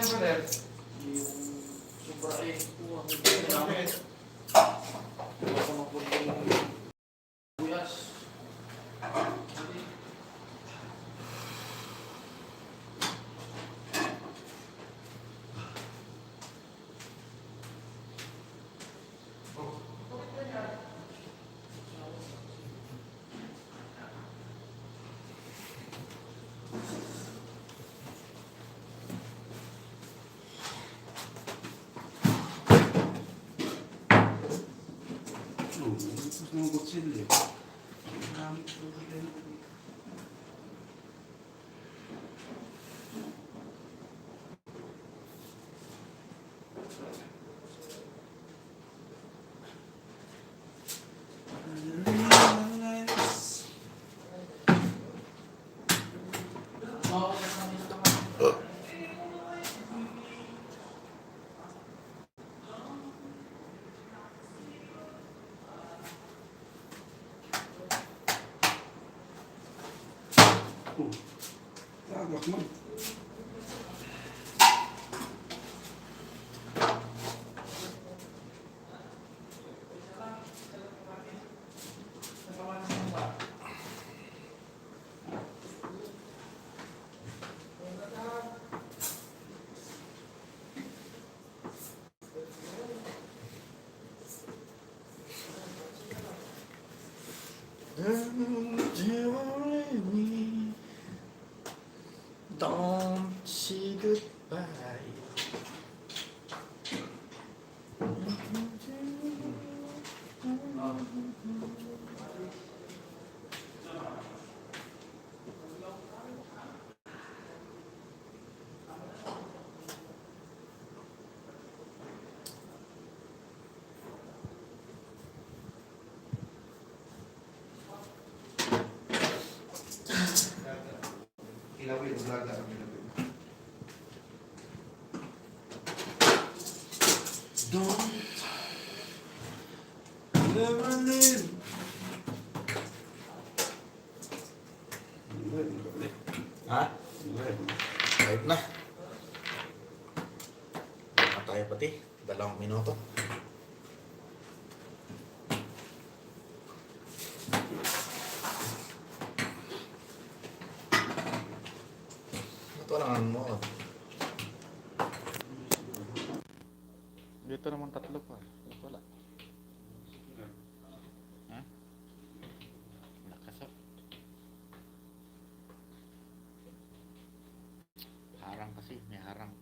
brother? Yung sobra eh. Hindi namin. Ako mapunta yung buyas. Gusto mong kutsilyo. Marami problema. Tagak mo. Don't say goodbye. Ilawin, blaga ang ilawin. Don't never live. Ha? Kahit na. Tayo pati. 2 minuto. Ito lang mo. Dito naman 3 pa. Ito wala. Ha? Nakasap. Harang kasi. May harang.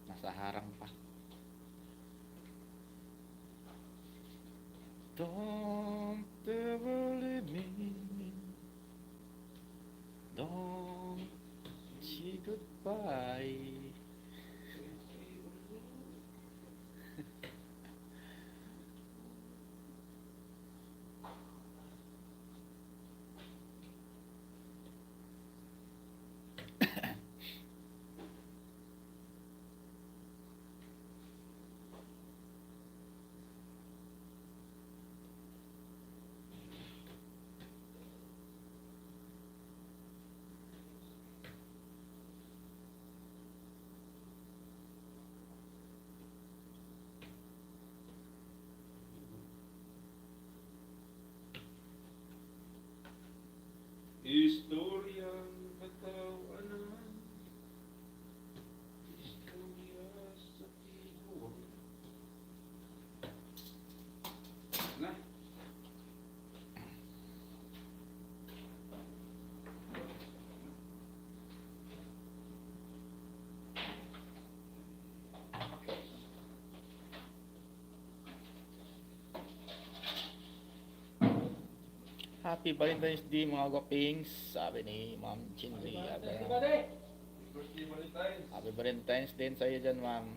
Nasa harang pa. Don't ever leave me. Don't say goodbye. Istoryang katawanan. Istorya sa tiguan. Na. Happy Valentine's Day mga gwapings, sabi ni Ma'am Chinri. Birthday Valentine's. Happy Valentine's Day sa iyo dyan, Ma'am.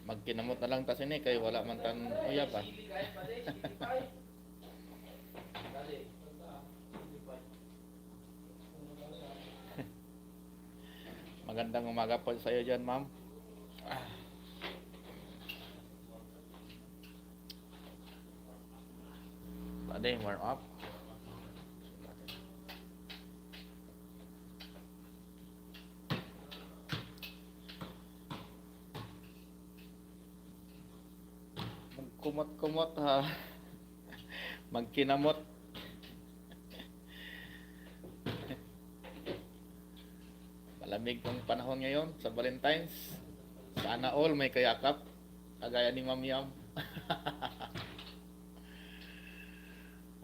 Magkinamot na lang ta sini kay wala man tan uyab pa. Magandang umaga po sa iyo dyan, Ma'am. Pwede warm up. kumot-kumot ha. Magkinamot. Malamig ng panahon ngayon sa Valentine's. Sana all may kayakap. Kagaya ni Ma'am Yam.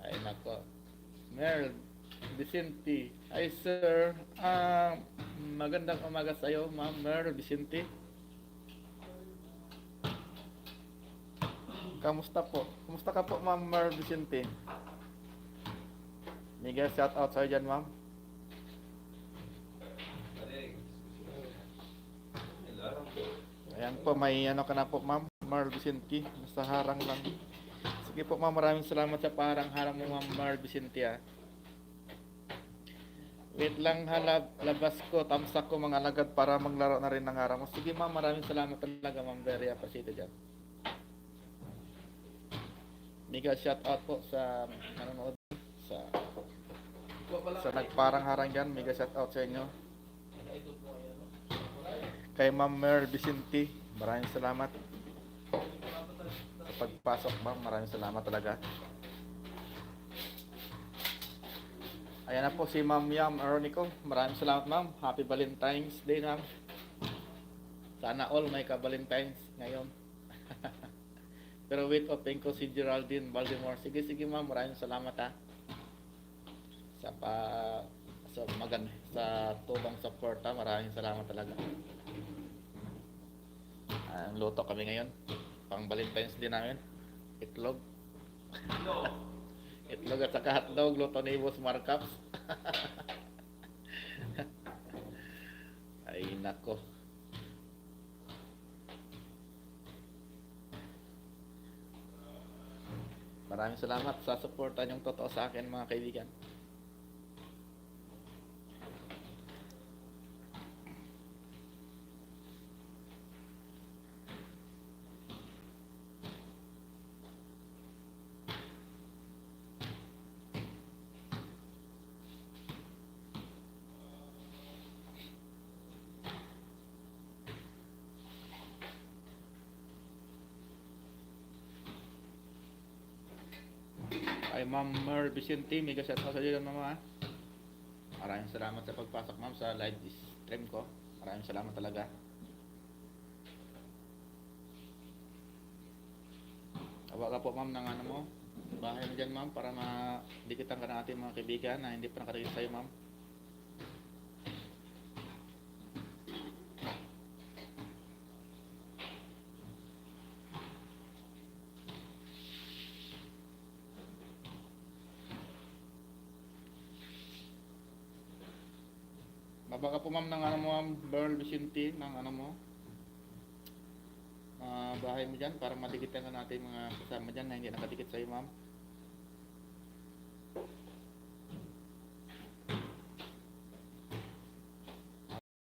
Ay nako. Merl Vicente. Hi sir. Magandang umaga sa iyo, Ma'am Merl Vicente. Kamusta po? Kamusta ka po, Ma'am Merl Vicente? Mega shout out sa iyo dyan, Ma'am. Ayan po, may ano ka na po, Ma'am Merl Vicente. Nasa harang lang. Sige po, Ma'am, maraming salamat sa paharang-harang mo, Ma'am Merl Vicente, ah. Wait lang, labas ko, tamsak ko mga lagad para maglaro na rin ng harang mo. Sige, Ma'am, maraming salamat talaga, Ma'am. Very appreciated dyan. Mega shout out po sa nanonood sa nagparang harang dyan. Mega shout out sa inyo. Kay Ma'am Merl Vicente, maraming salamat sa pagpasok, Ma'am. Maraming salamat talaga. Ayan na po si Ma'am Yam Aronico. Maraming salamat, Ma'am. Happy Valentine's Day, Ma'am. Sana all may ka-Valentine's ngayon. Pero wait, open ko si Geraldine Baltimore. Sige, Ma'am. Maraming salamat, ha. Sa tubang support, ha. Maraming salamat talaga. Ang luto kami ngayon. Pang Valentine's din namin. Itlog. Itlog at saka hotdog. Luto ni Boss Markups. Ay, nako. Maraming salamat sa suporta niyong totoo sa akin, mga kaibigan. Ay, Ma'am Merl Vicente, mega shout out sa iyo, Mama. Maraming salamat sa pagpasok, Ma'am, sa live stream ko. Maraming salamat talaga. Awa ka po, Ma'am, ng ano mo, bahay mo dyan, Ma'am, para madikitan ka ng ating mga kaibigan na hindi pa nakadikit sa'yo, Ma'am. Baka po, Ma'am, ng ano mo, Ma'am Merl Vicente, ng ano mo, bahay mo dyan para madikitan ka natin mga kasama dyan na hindi nakadikit sa'yo, Ma'am.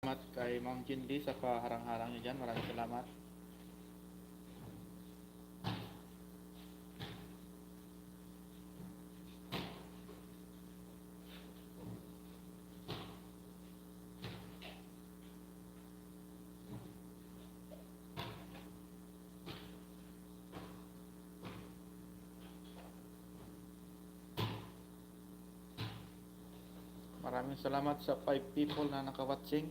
Salamat kay Ma'am Jindy sa paharang-harang niyo dyan. Maraming salamat. Maraming salamat sa 5 people na naka-watching.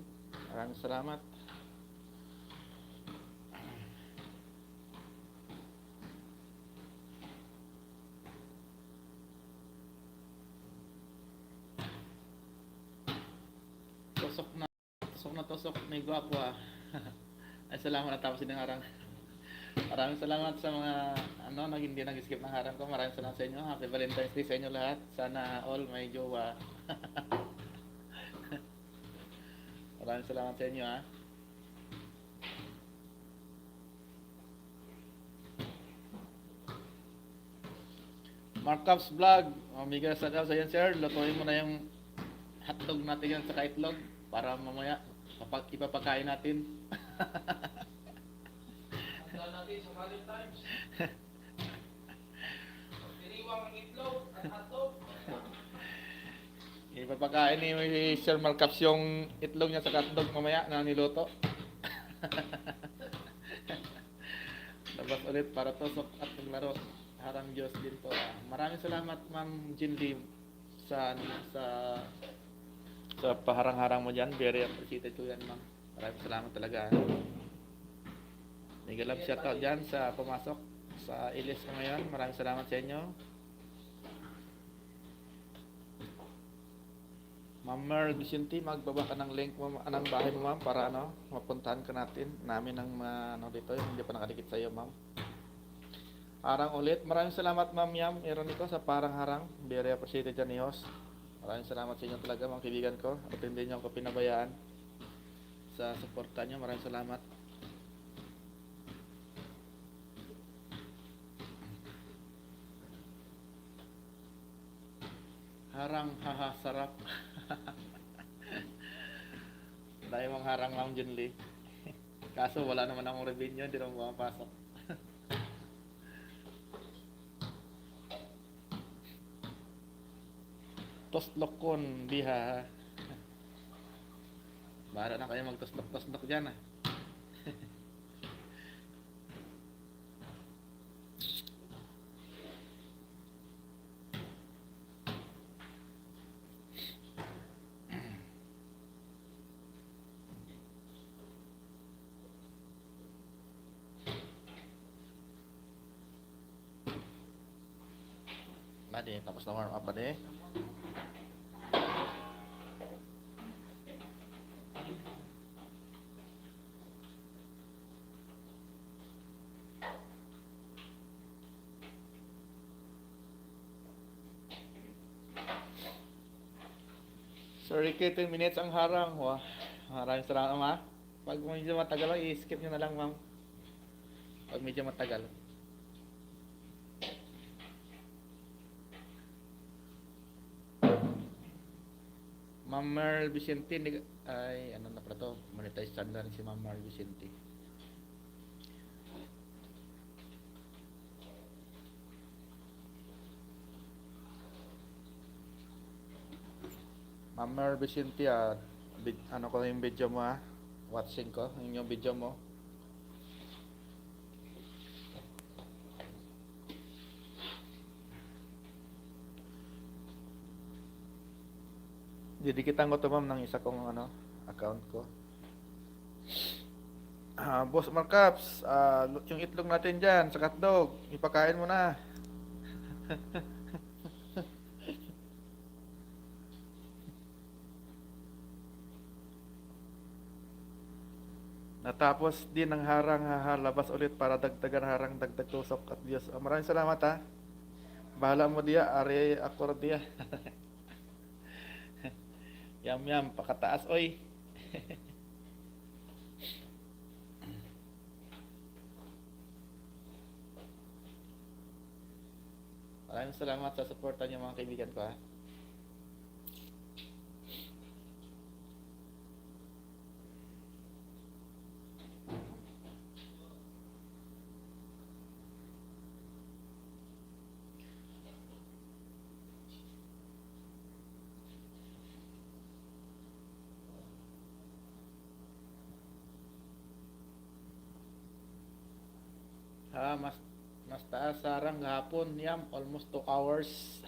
Maraming salamat. Tusok, may gwapo, ah. Ay, salamat na tapos ng harang. Maraming salamat sa mga hindi nag-skip ng harang ko. Maraming salamat sa inyo. Happy Valentine's Day sa inyo lahat. Sana all may jowa. Maraming salamat sa inyo, ha. Markups Vlog. Mega sa yan, sir. Lutuin mo na yung hotdog natin yan sa itlog para mamaya ipapakain natin. Handa natin sa Valentine's. Piniwang ang itlog at hotdog. Ipapakain ni Sir Markups yung itlog niya sa hotdog mamaya na niluto. Labas ulit para tusok at maglaro. Harang Diyos din po. Maraming salamat Ma'am Jindy sa sa paharang-harang mo dyan. Very appreciated ko yan, ma'am. Maraming salamat talaga. Mega love shoutout dyan sa pumasok sa Ilis ko ngayon. Maraming salamat sa inyo. Ma'am Mer Vicente, magbaba ka ng link mo, ng bahay mo, ma'am, para mapuntahan ka namin ng dito, yung hindi pa nakadikit sa iyo, ma'am. Harang ulit. Maraming salamat, Ma'am Yam Ironico, sa parang harang. Very appreciated dyan ni host. Maraming salamat sa inyo talaga, mga kaibigan ko. At hindi nyo ako pinabayaan sa suporta nyo. Maraming salamat. Harang, haha, sarap. Dahil mong harang, Ma'am Junli. Kaso wala naman akong revenue, hindi naman pumapasok. Toslokon, biha. Bahala na kayo magtoslok-toslok dyan ah. Bade, tapos na warm up bade. Sorry, 10 minutes ang harang. Wah, maraming salamat, ma. Pag medyo matagal, i-skip nyo na lang, ma'am. Pag medyo matagal. Ma'am Merl Vicente, ay, ano na pala to? Monetize na rin si Ma'am Merl Vicente. Ma'am Merl Vicente, ano ko yung video mo ha? Watching ko, yung video mo. Didikitan ko to, ma'am, ng isa kong account ko. Boss Marcaps, yung itlog natin dyan sa hotdog, ipakain mo na. Natapos din ang harang, labas ulit para dagdagan harang, dagdag tusok at Diyos. Maraming salamat ha. Bahala mo diya, ari ako diya. Yam yam, pakataas oy. Maraming salamat sa suporta niyo, mga kaibigan ko ha. Mas taas sarang hapon, Yam, almost 2 hours.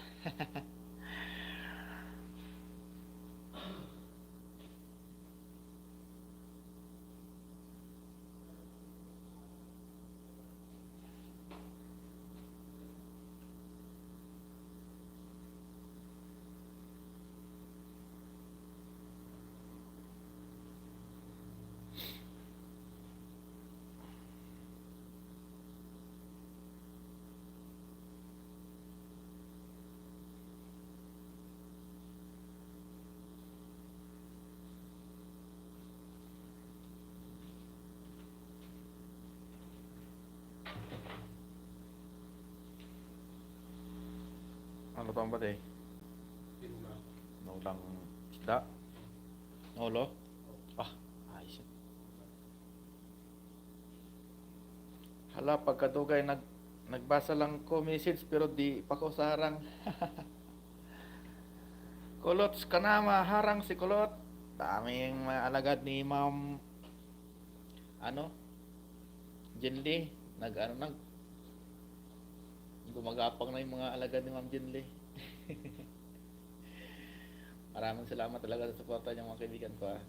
Ano to ba day? Naulang isda. Naulo? Ayos. Hala, pagkadugay nagbasa lang ko message pero di pa ko sa harang. Kulot kanama, harang si Kulot. Daming mga alagad ni Ma'am Jinli. nag gumagapang na yung mga alagad ni Ma'am Jinli. Maraming salamat talaga sa suporta niyo mga kaibigan ko ah.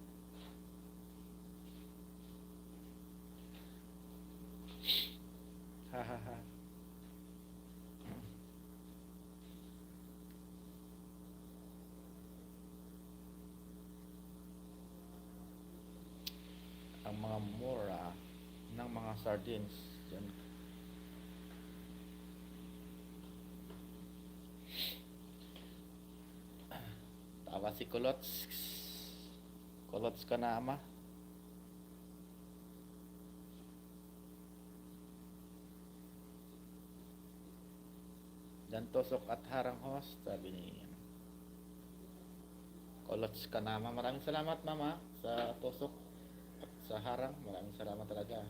Ha ha ha. Ang mga mura ng mga sardines yan. Tawa si Kulots ka na ama. Dan tusok at harang host, sabi ni Kulots ka na ama. Maraming salamat mama sa tusok at sa harang. Maraming salamat talaga.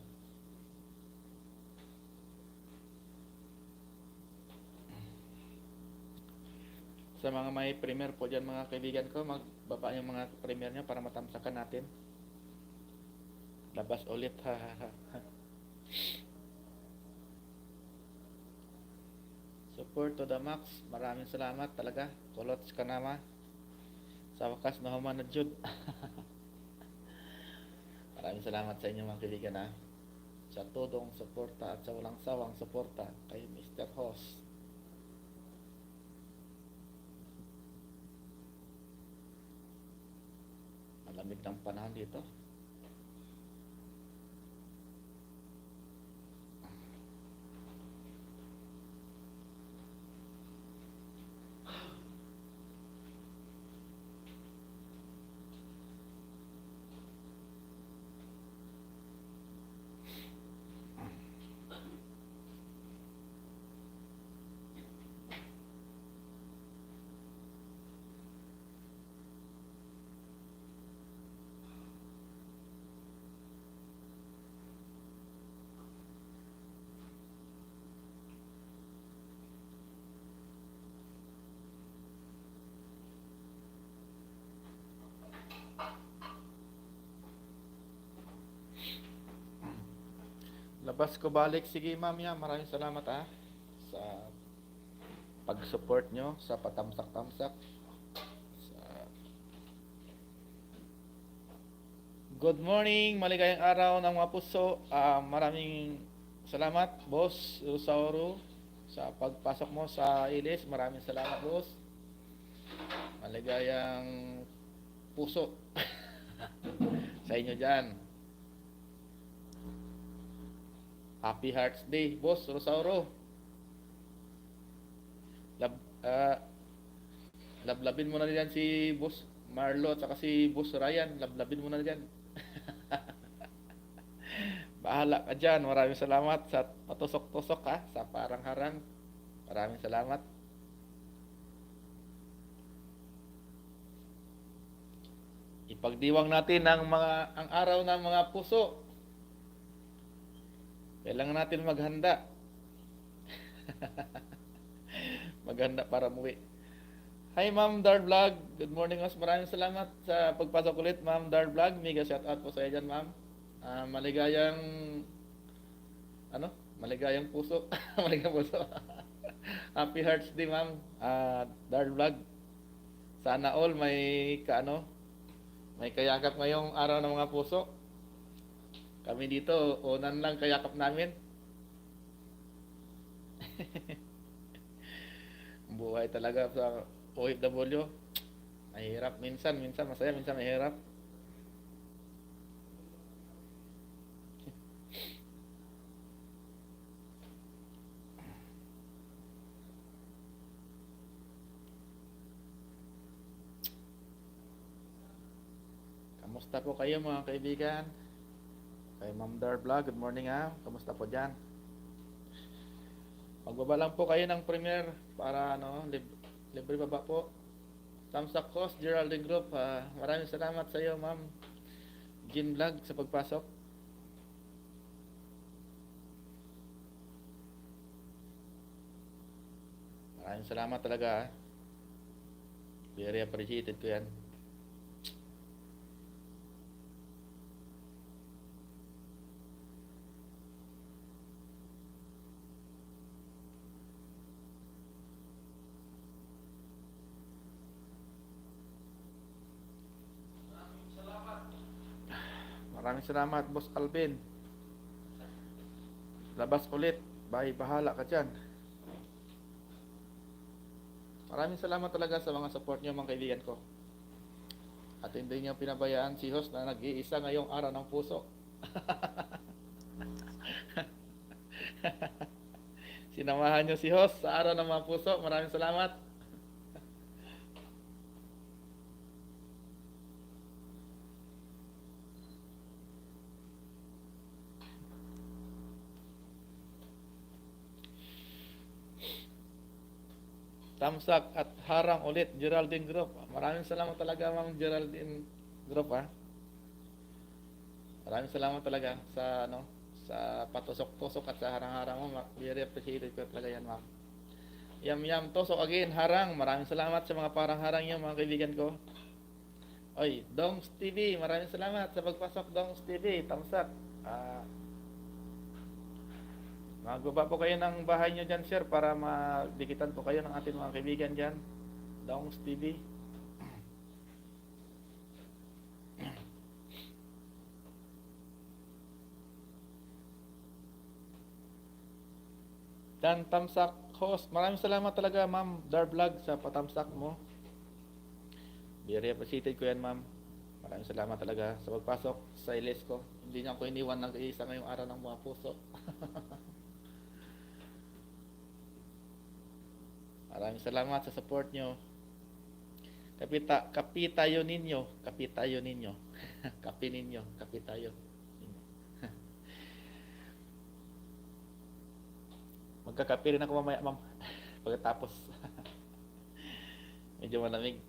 Sa mga may premier po dyan mga kaibigan ko, magbaba yung mga premier nyo para matamsakan natin. Labas ulit ha ha ha. Support to the max. Maraming salamat talaga. Kulots ka nama. Sa wakas na human na jud. Maraming salamat sa inyo mga kaibigan ha. Sa tudong suporta at sa walang sawang suporta kay Mr. Host. Malamig ng panahon dito. Labas ko balik. Sige ma'am ya, maraming salamat sa pag-support nyo, sa patamsak-tamsak. Good morning, maligayang araw ng mga puso. Maraming salamat boss Rosauro sa pagpasok mo sa Ilis. Maraming salamat boss. Maligayang puso sa inyo dyan. Happy Hearts Day, Boss Rosauro. Lablabin mo na diyan si Boss Marlo at saka si Boss Ryan. Lablabin mo na diyan. Bahala ka dyan. Maraming salamat sa patusok-tusok sa parang harang. Maraming salamat. Ipagdiwang natin ang araw ng mga puso. Kailangan natin maghanda. Maghanda para muwi. Hi Ma'am Dar Vlog. Good morning mas. Maraming salamat sa pagpasok ulit Ma'am Dar Vlog. Mega shout out po sa iyo dyan Ma'am. Maligayang puso. Maligayang puso. Happy Hearts Day Ma'am. Dar Vlog. Sana all may kayakap ngayong araw ng mga puso. Kami dito, unan lang kayakap namin. Buhay talaga sa OFW. Mahirap minsan masaya, minsan mahirap. Kamusta po kayo mga kaibigan? Kay Ma'am Dar Vlog, good morning Kamusta po dyan? Magbaba lang po kayo ng premiere para libre baba po. Tamsak Host, Geraldine Group. Maraming salamat sa iyo Ma'am Jin Vlog sa pagpasok. Maraming salamat talaga Very appreciated ko yan. Maraming salamat, Boss Alvin. Labas ulit. Bye, bahala ka dyan. Maraming salamat talaga sa mga support nyo, mga kaibigan ko. At hindi nyo pinabayaan si host na nag-iisa ngayong araw ng puso. Sinamahan nyo si host sa araw ng mga puso. Maraming salamat. Tamsak at harang ulit, Geraldine Group. Maraming salamat talaga, Ma'am Geraldine Group, ha. Maraming salamat talaga sa sa patusok-tusok at sa harang-harang mo. Very appreciated ko talaga yan, Ma'am. Yam tusok again, harang. Maraming salamat sa mga parang harang niyo, mga kaibigan ko. Oy, Dongs TV, maraming salamat sa pagpasok, Dongs TV. Tamsak. Magbaba po kayo ng bahay nyo dyan, sir, para madikitan po kayo ng ating mga kaibigan dyan. Dongs TV. Dan Tamsak host. Maraming salamat talaga, Ma'am Dar Vlog, sa patamsak mo. Very appreciated ko yan, Ma'am. Maraming salamat talaga sa pagpasok sa ilis ko. Hindi niya ako iniwan ng isa ngayong araw ng mga puso. Maraming salamat sa support nyo. Kapitayo ninyo. Kapitayo ninyo. Kapi ninyo. Kapitayo. Magkakape rin ako mamaya, Ma'am. Pagkatapos. Medyo malamig.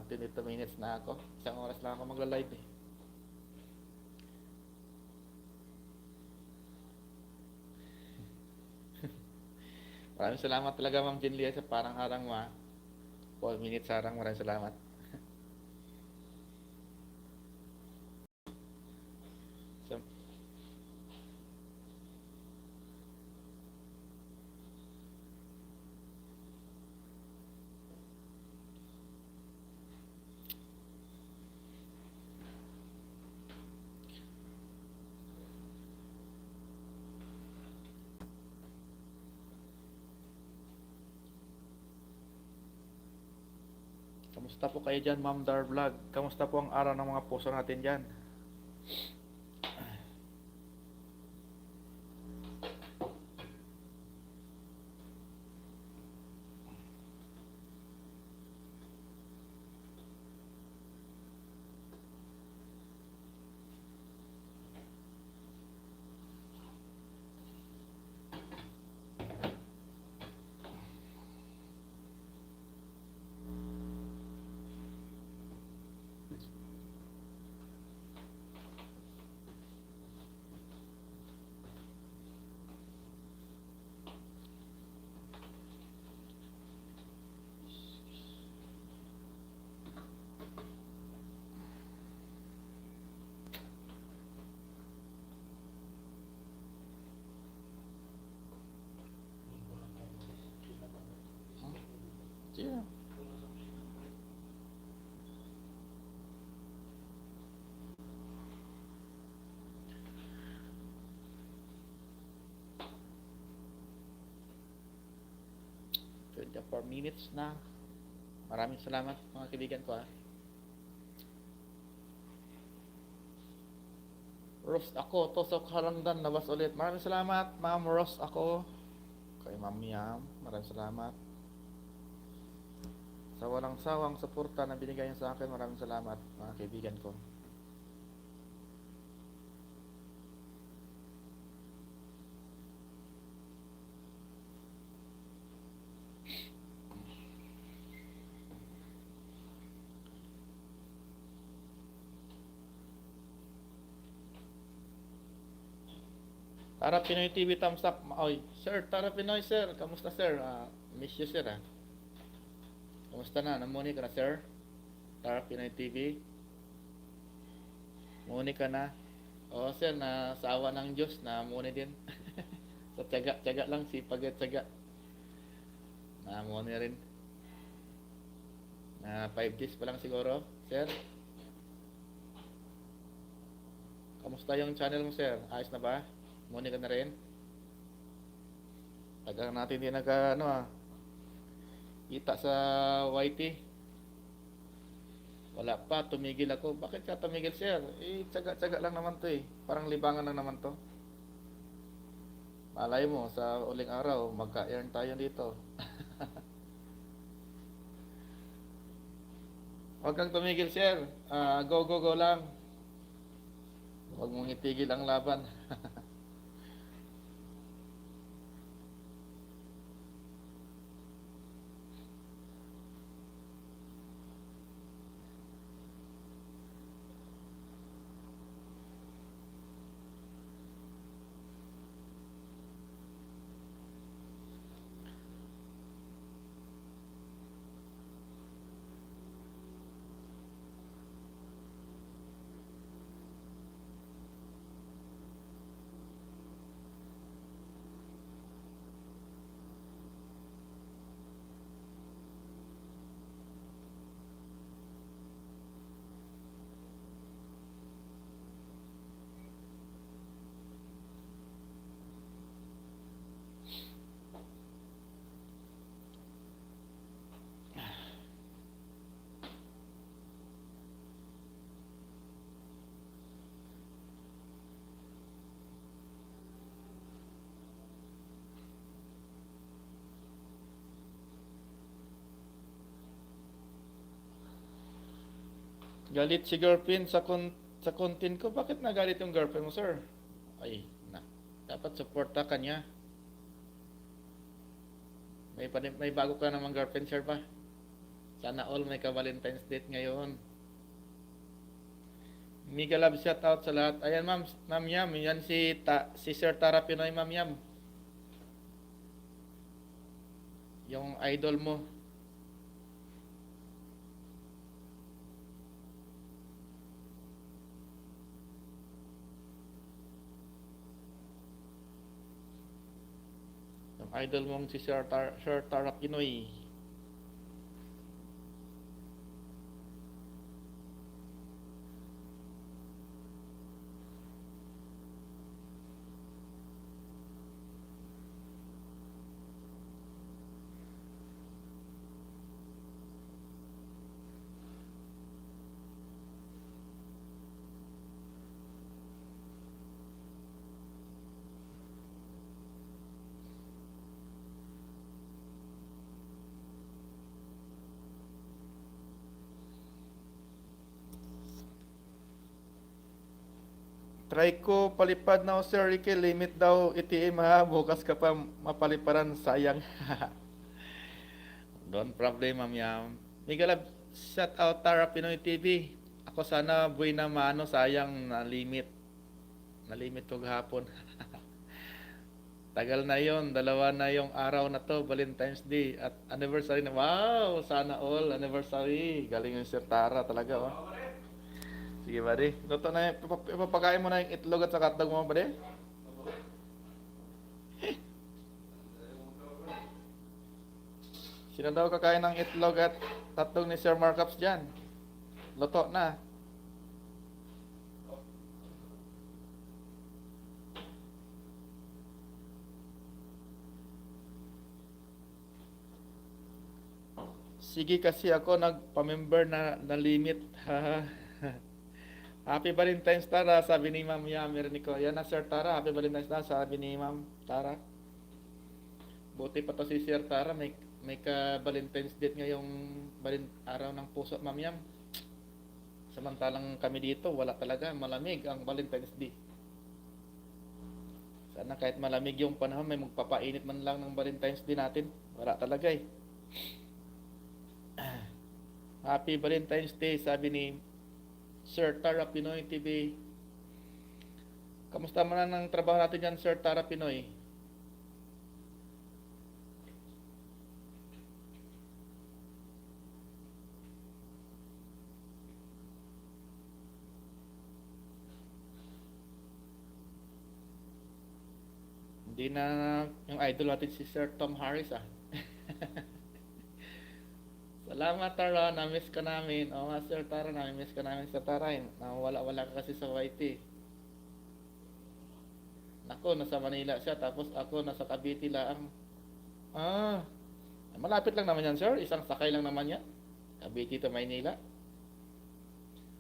22 minutes na ako. Isang oras lang ako magla-live eh. Maraming salamat talaga, Ma'am Jinlia, sa parang harang 4 minutes harang. Maraming salamat. So, kamusta po kayo dyan, Ma'am Dar Vlog? Kamusta po ang araw ng mga puso natin dyan? Yeah. For minutes na. Maraming salamat, mga kaibigan ko, ha. Roast ako, tusok harangdan, labas ulit. Maraming salamat, Ma'am Roast ako. Kay Ma'am Yam, maraming salamat. Sa walang sawang suporta na binigay niyo sa akin, maraming salamat, mga kaibigan ko. Tara Pinoy TV, thumbs up. Oy, sir, Tara Pinoy, sir. Kamusta, sir? Miss you, sir, ha. Kamusta na? Namuni ka na, sir? Tara Pinoy TV. Muni ka na. Oo, sir, na sa awa ng Diyos, na muni din. Sa tiyaga lang, sipag at tiyaga. Na muni rin. Na 5 days pa lang siguro, sir. Kamusta yung channel mo, sir? Ayos na ba? Muni ka na rin? Tagal natin hindi kita sa YT. Wala pa, tumigil ako. Bakit ka tumigil, sir? Tsaga-tsaga lang naman to eh. Parang libangan lang naman to. Malay mo, sa uling araw, magka-earn tayo dito. Huwag kang tumigil, sir. Go, go, go lang. Huwag mong itigil ang laban. Galit si girlfriend sa content ko. Bakit nagalit yung girlfriend mo, sir? Ay, dapat suporta ka niya. May bago ka namang girlfriend, sir ba? Sana all may ka-Valentine's date ngayon. Mega love shout out sa lahat. Ayan, Ma'am Yam. Yan si Sir Tara Pinoy, Ma'am Yam. Yung idol mo. Yung idol mong si Sir Tara Pinoy. Try ko palipad na Sir Ricky, limit daw ATM ha, bukas ka pa mapaliparan, sayang. Don't problem, Ma'am Yam. Miguel, shout out Tara Pinoy TV. Ako sana buhay na maano, sayang na limit. Na limit ko hapon. Tagal na yon, dalawa na yung araw na to, Valentine's Day at anniversary na. Wow, sana all anniversary. Galing yung Sir Tara talaga, oh. Sige, buddy. Luto na yung, ipapakain mo na yung itlog at saka hotdog mo, buddy. Sino daw kakain ng itlog at hotdog ni Sir Markups dyan? Luto na. Sige kasi ako nagpa-member na limit. Happy Valentine's Tara, sabi ni Ma'am Yamir Nico. Yan na Sir Tara, Happy Valentine's Tara, sabi ni Ma'am Tara. Buti pa to si Sir Tara, may ka-Valentine's date ngayong araw ng puso, Ma'am Yam. Samantalang kami dito, wala talaga, malamig ang Valentine's Day. Sana kahit malamig yung panahon, may magpapainit man lang ng Valentine's Day natin. Wala talaga eh. Happy Valentine's Day, sabi ni Sir Tara Pinoy TV. Kamusta man ang trabaho natin dyan, Sir Tara Pinoy? Hindi na yung idol natin si Sir Tom Harris ah. Salamat Tara, na-miss ka namin. Oo nga Sir Tara, na-miss ka namin sa Tara. Nawala-wala ka kasi sa YT. Ako nasa Manila siya, tapos ako nasa Cavite lang. Ah, malapit lang naman yan, sir. Isang sakay lang naman yan. Cavite to Maynila.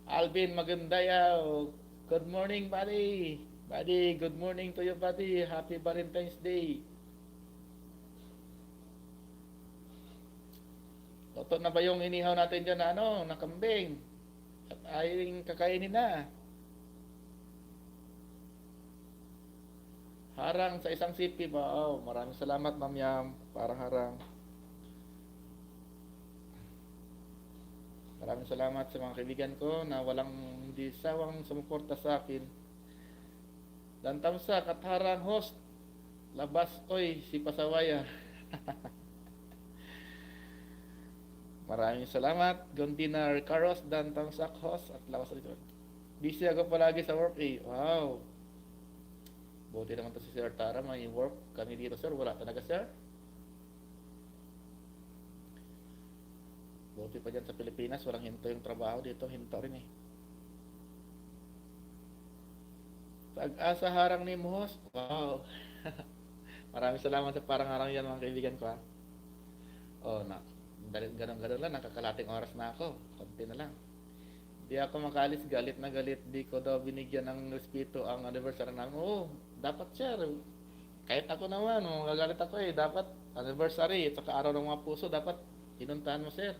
Alvin Magandayaw. Good morning, buddy. Buddy, good morning to you, buddy. Happy Valentine's Day. Luto na ba yung inihaw natin dyan na ano, na kambing? At ayong kakainin na. Harang sa isang sipi ba? Oh, maraming salamat, Ma'am Yam. Para harang. Maraming salamat sa mga kaibigan ko na walang hindi sawang sumuporta sa akin. Dan tamsak at harang host. Labas, oy, si Pasawaya. Maraming salamat. Gondina Ricaros, Dan Tamsak host at lawas dito. Busy ako palagi sa work eh. Wow. Buti naman to si Sir Tara, may work kami dito, sir. Wala talaga, sir. Buti pa dyan sa Pilipinas, walang hinto yung trabaho dito. Hinto rin eh. Pag-asa harang ni Mohos. Wow. Maraming salamat sa parang harang yan, mga kaibigan ko ha. Oh, ganun-ganun lang, nakakalating oras na ako. Konti na lang. Di ako makalis, galit na galit. Di ko daw binigyan ng respeto ang anniversary namin. Oo, dapat sir. Kahit ako naman, magagalit ako eh. Dapat anniversary, at saka araw ng mga puso, dapat pinuntahan mo sir.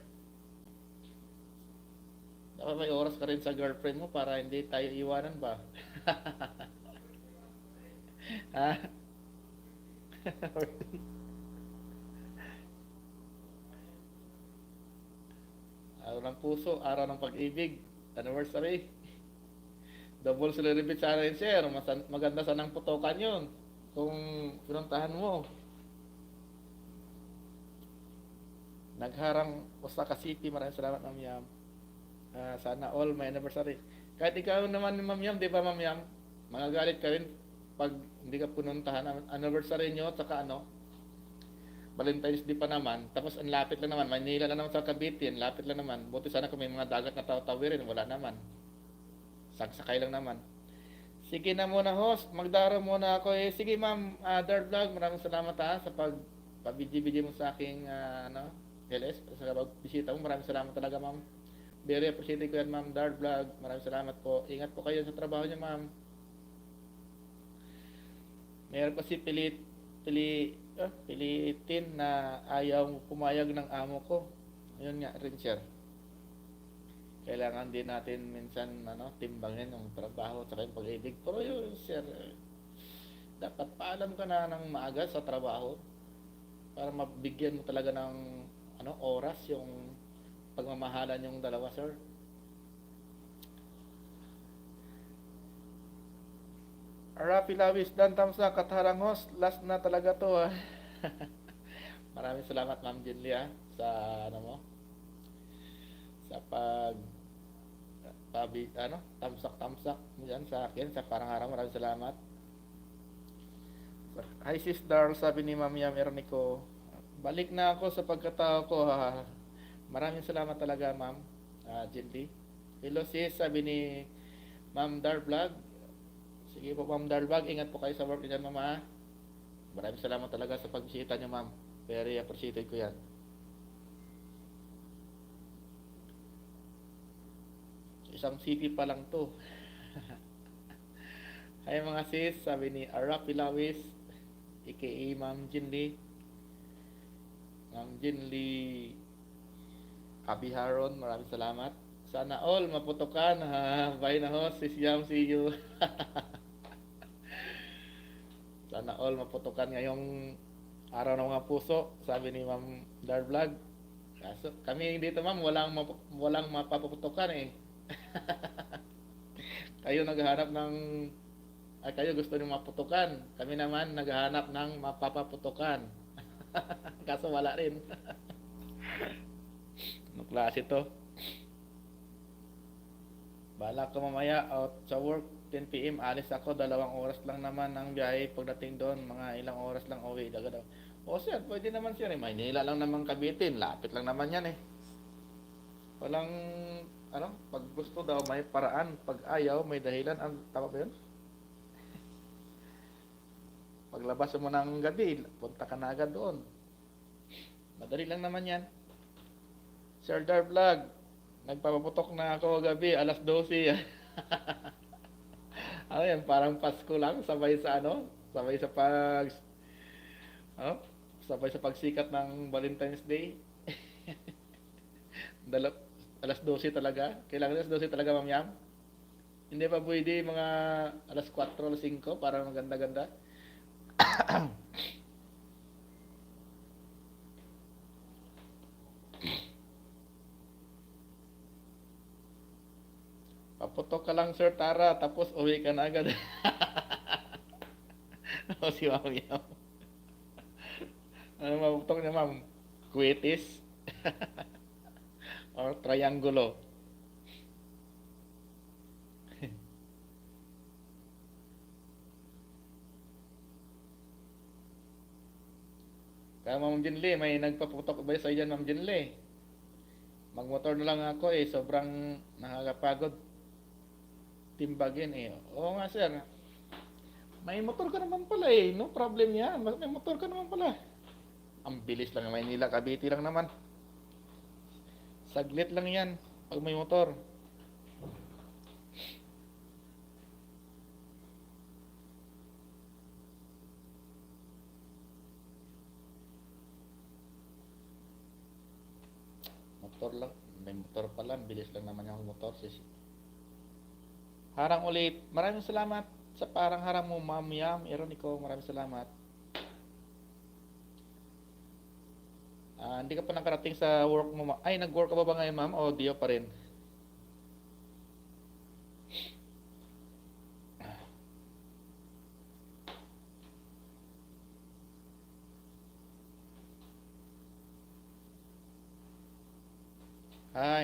Dapat may oras ka rin sa girlfriend mo para hindi tayo iwanan ba? Ha? Araw ng puso, araw ng pag-ibig, anniversary. Double celebrate sana yun, sir. Maganda sanang putokan yun. Kung pinuntahan mo. Nagharang Osaka City. Maraming salamat, Ma'am Yam. Sana all may anniversary. Kahit ikaw naman, Ma'am Yam, di ba, Ma'am Yam? Magagalit ka rin pag hindi ka pinuntahan. Anniversary nyo, saka ano, Valentine's Day pa naman, tapos ang lapit lang naman, Manila lang naman sa Cavite, ang lapit lang naman. Buti sana kung may mga dagat na tawirin, wala naman. Saksakay lang naman. Sige na muna host, magdaro muna ako eh. Sige ma'am, Dart Vlog, maraming salamat sa pabidyo-bidyo mo sa aking LS, sa pagbisita mo, maraming salamat talaga ma'am. Very appreciated ko yan ma'am, Dart Vlog, maraming salamat po. Ingat po kayo sa trabaho niyo ma'am. Meron pa si Pilitin na ayaw pumayag ng amo ko. Ayun nga rin sir. Kailangan din natin minsan timbangin yung trabaho at yung pag-ibig. Pero yun sir, dapat paalam ka na ng maaga sa trabaho para mabigyan mo talaga ng oras yung pagmamahalan yung dalawa sir. Rapi Lawis, Dan Tamsa, Katharang host, last na talaga to Maraming salamat Ma'am Jinlia sa sa tamsak mo dyan sa akin sa parang araw. Maraming salamat. Hi sis Darl, sabi ni Ma'am Yam Ernico, balik na ako sa pagkatao ko Maraming salamat talaga Ma'am Jinli. Hello sis, sabi ni Ma'am Dar Vlog. Sige po Ma'am Dar Vlog, ingat po kayo sa work dyan Ma'am. Maraming salamat talaga sa pagbisita niyo Ma'am. Very appreciated ko yan. Isang city pa lang to. Hi mga sis, sabi ni Arap Ilawis, aka Ma'am Jinli. Ma'am Jinli Abiharon, maraming salamat. Sana all maputukan Bye na host, sis Yam, see you. Sana all maputukan ngayong araw ng mga puso, sabi ni Ma'am Dar Vlog. Kaso kami dito Ma'am, walang mapaputukan eh. Kayo naghahanap ng kayo gusto niyo maputukan. Kami naman naghahanap ng mapapaputukan. Kaso wala rin. Anong klase to? Bala ko mamaya out sa work 10 PM, alis ako, 2 oras lang naman ang biyahe. Pagdating doon, mga ilang oras lang uwi agad. O sir, pwede naman sir, Maynila lang naman Cavite, lapit lang naman yan eh. Walang pag gusto daw may paraan, pag ayaw may dahilan. Tama ba yun? Paglabas mo ng gabi, punta ka na agad doon. Madali lang naman yan. Sir Dar Vlog, nagpapaputok na ako gabi, alas 12. Ano yan, parang Pasko lang, sabay sa ano, sabay sa oh, sabay sa pagsikat ng Valentine's Day. Dala, alas 12 talaga. Kailangan alas 12 talaga, Ma'am Yam. Hindi pa pwede mga alas 4, alas 5 para maganda-ganda. Paputok ka lang, Sir Tara, tapos uwi ka na agad. O si Ma'am Yam. Ano maputok niya, Ma'am? Kwitis? Or triangulo? Kaya Ma'am Jinli, may nagpaputok ba sa iyan, Ma'am Jinli? Magmotor na lang ako eh, sobrang nakakapagod. Timbagin eh. Oo nga sir, may motor ka naman pala eh, no problem yan. May motor ka naman pala. Ang bilis lang, Maynila, Cavite lang naman. Saglit lang yan pag may motor. Motor lang, may motor pala, bilis lang naman yung motor. Harang ulit. Maraming salamat sa parang harang mo, Ma'am Yam, Ironico. Maraming salamat. Hindi ka pa nakarating sa work mo. Ay, nag-work ka ba ngayon, Ma'am? O diyo pa rin?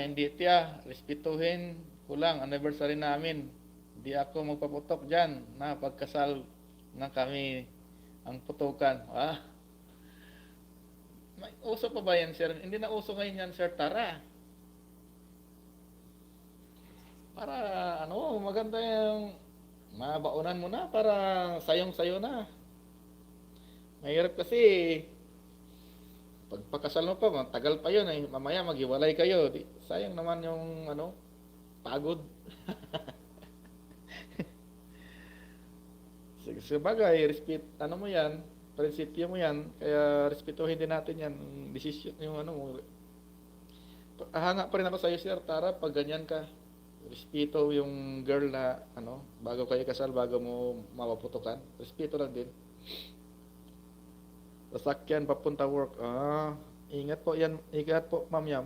Hindi tiya. Respetuhin ko lang. Anniversary namin. Hindi ako magpaputok dyan na pagkasal na kami ang putukan. May uso pa ba yan, sir? Hindi na uso ngayon yan, Sir Tara. Para, maganda yung mabaunan mo na para sayong-sayo na. Mahirap kasi, pagpakasal mo pa, matagal pa yun eh. Mamaya maghiwalay kayo. Sayang naman yung, pagod. Sabagay, mo yan, prinsipyo mo yan, kaya respetuhin din natin yan, decision, yung hanga pa rin ako sa'yo, Sir Tara, pag ganyan ka, respeto yung girl na, bago kayo kasal, bago mo mapaputukan, respeto lang din. Sasakyan, papunta work, ingat po, Ma'am Yam.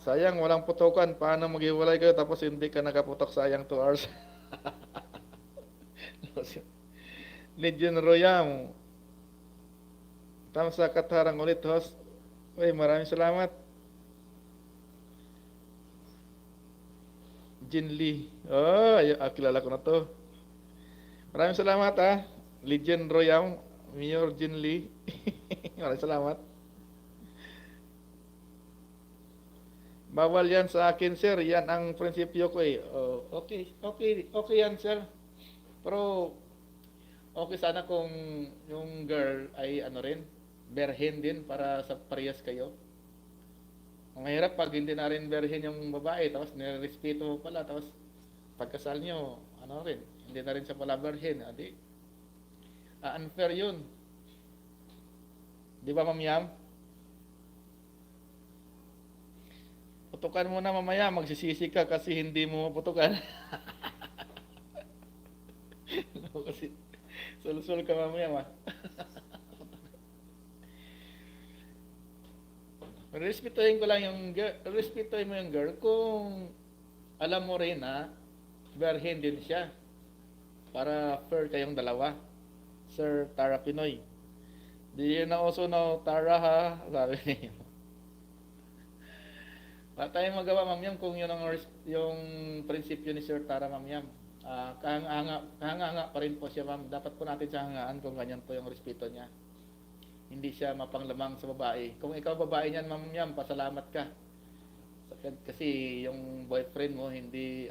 Sayang, walang putukan. Paano maghiwalay kayo tapos hindi ka nakaputok? Sayang 2 hours. Legion Royam. Tamsa Katharang ulit, host. Uy, maraming salamat. Jin Lee. Kilala ko na to. Maraming salamat Legion Royam. Mayor Jin Lee. Maraming salamat. Bawal yan sa akin, sir. Yan ang prinsipyo ko eh. Okay yan, sir. Pero, okay sana kung yung girl ay berhen din para sa parehas kayo. Ang mahirap pag hindi na rin berhen yung babae, tapos nirespeto mo pala, tapos pagkasal nyo, hindi na rin siya pala berhen. Unfair yun. Di ba, Ma'am Yam? Putukan mo na mamaya, magsisisi ka kasi hindi mo maputukan. Kasi sul-sul ka mamaya, Respetuhin ko lang yung girl, respetuhin mo yung girl kung alam mo rin na berhen din siya para fair kayong dalawa. Sir Tara Pinoy. Di na uso na Tara ha, sabi niya. Wala tayong magawa, Ma'am Yam, kung yun yung prinsipyo ni Sir Tara, Ma'am Yam. Kahanga pa rin po siya, Ma'am. Dapat po natin siya hangaan kung ganyan po yung respeto niya. Hindi siya mapanglamang sa babae. Kung ikaw babae niyan, Ma'am Yam, pasalamat ka. Kasi yung boyfriend mo hindi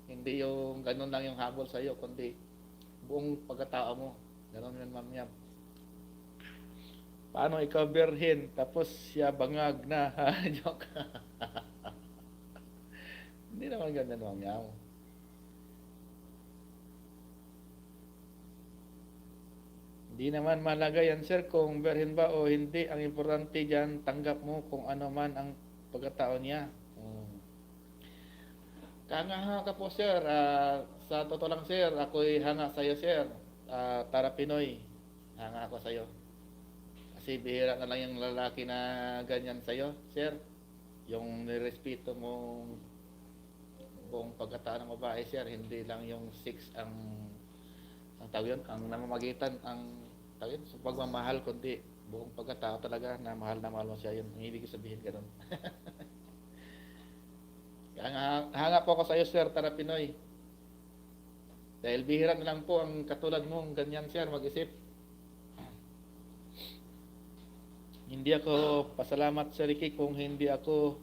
Hindi yung ganun lang yung habol sa'yo, kundi buong pagkatao mo. Ganun yun, Ma'am Yam. Paano ikaw birhin, tapos siya bangag na, ha? Joke. Hindi naman ganyan, Ma'am Yam. Hindi naman mahalaga yan, sir, kung birhin ba o hindi. Ang importante dyan, tanggap mo kung ano man ang pagkatao niya. Hanga ka po, sir. Sa totoo lang, sir, ako'y hanga sa'yo, sir. Tara Pinoy, hanga ako sa'yo. Kasi bihira na lang yung lalaki na ganyan sa'yo, sir. Yung nirespeto mo buong pagkatao ng babae, sir. Hindi lang yung sex ang tawag yun, ang namamagitan, ang tawag yun, sa pagmamahal, kundi buong pagkatao talaga na mahal mo siya. Yun, ang ibig sabihin ganun. Hanga po ako sa iyo, sir, Tara Pinoy. Dahil bihira na lang po ang katulad mong ganyan, sir, mag-isip. Hindi ako pasalamat, Sir Ricky, kung hindi ako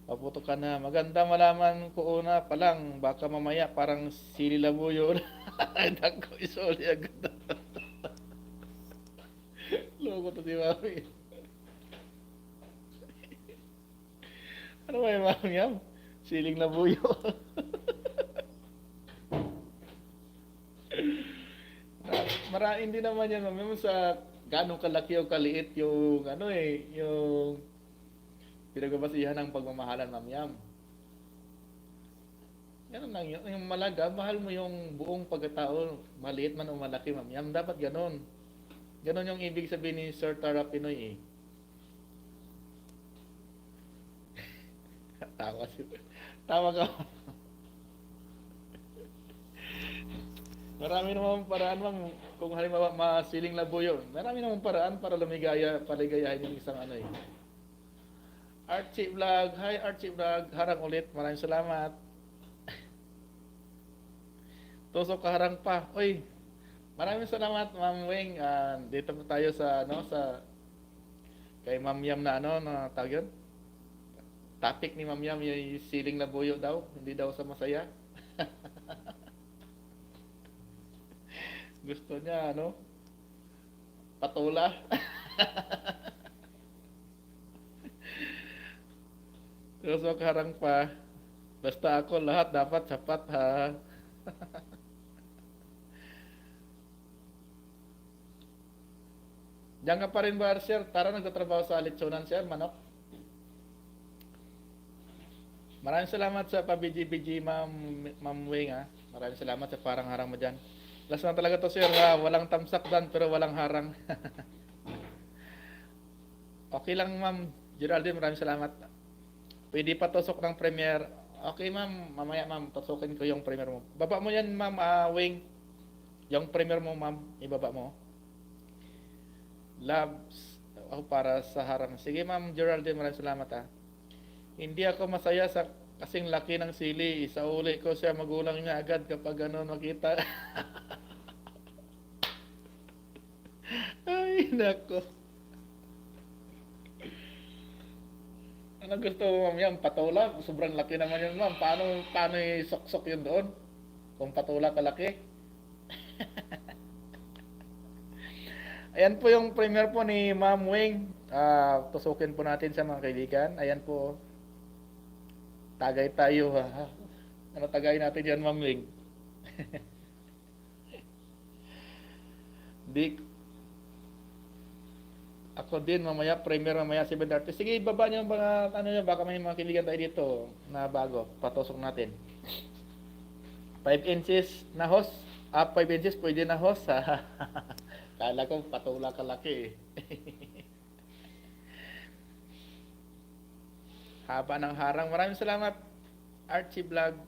paputok ka na. Maganda malaman ko una pa lang, baka mamaya parang sili labuyo. Dako isuli agad. Loko to si Mami. Ano ba yung Mami Yam? Siling labuyo. Hindi naman yan, Mami, sa ganong kalaki o kaliit yung yung pinagbabasihan ng pagmamahalan, Ma'am Yam. Ganun lang yun. Yung malaga, mahal mo yung buong pagkatao, maliit man o malaki, Ma'am Yam. Dapat ganun. Ganun yung ibig sabihin ni Sir Tara Pinoy eh. Tawa ka. Marami namang paraan, Ma'am, kung halimbawa masiling labuyo. Marami namang paraan para paligayahin yung isang ano eh. Archie Vlog, hi Archie Vlog, harang ulit, maraming salamat. Tusok kaharang pa. Uy, maraming salamat, Ma'am Weng. Dito po tayo sa kay Ma'am Yam na na tawag yun. Topic ni Ma'am Yam yung siling labuyo daw, hindi daw sa masaya. Gusto niya patula. Tusok harang pa. Basta ako lahat dapat sapat, ha. Diyan ka pa rin ba, sir? Tara, nagtatrabaho sa Litsunan, sir, manok. Maraming salamat sa pa-BG, Ma'am Weng, ha. Maraming salamat sa parang harang mo dyan. Last na talaga to, sir, ha. Walang tamsak dan, pero walang harang. Okay lang, Ma'am Geraldine, maraming salamat. Pwede pa tusok ng premiere. Okay, Ma'am, mamaya, Ma'am, tusukin ko yung premiere mo. Baba mo yan, Ma'am Weng. Yung premiere mo, Ma'am, ibaba mo. Loves ako para sa harang. Sige, Ma'am Geraldine, maraming salamat, ha. Hindi ako masaya sa kasing laki ng sili. Sa uli ko siya, magulang niya agad kapag makita. Ay, nako. Ano gusto mo, Ma'am Yam? Patula? Sobrang laki naman yun, Ma'am. Paano isok-sok yun doon? Kung patula kalaki? Ayan po yung premiere po ni Ma'am Weng. Tusukin po natin sa mga kaibigan. Ayan po. Tagay tayo, ha. Ano tagay natin yan, Ma'am Weng? Ako din, mamaya, premiere mamaya 7:30. Sige, ibaba niyo mga, baka may mga kaibigan tayo dito na bago. Patusok natin. 5 inches na hose. 5 inches pwede na hose, ha. Kala ko patula kalaki eh. Haba ng harang. Maraming salamat, Archie Vlog.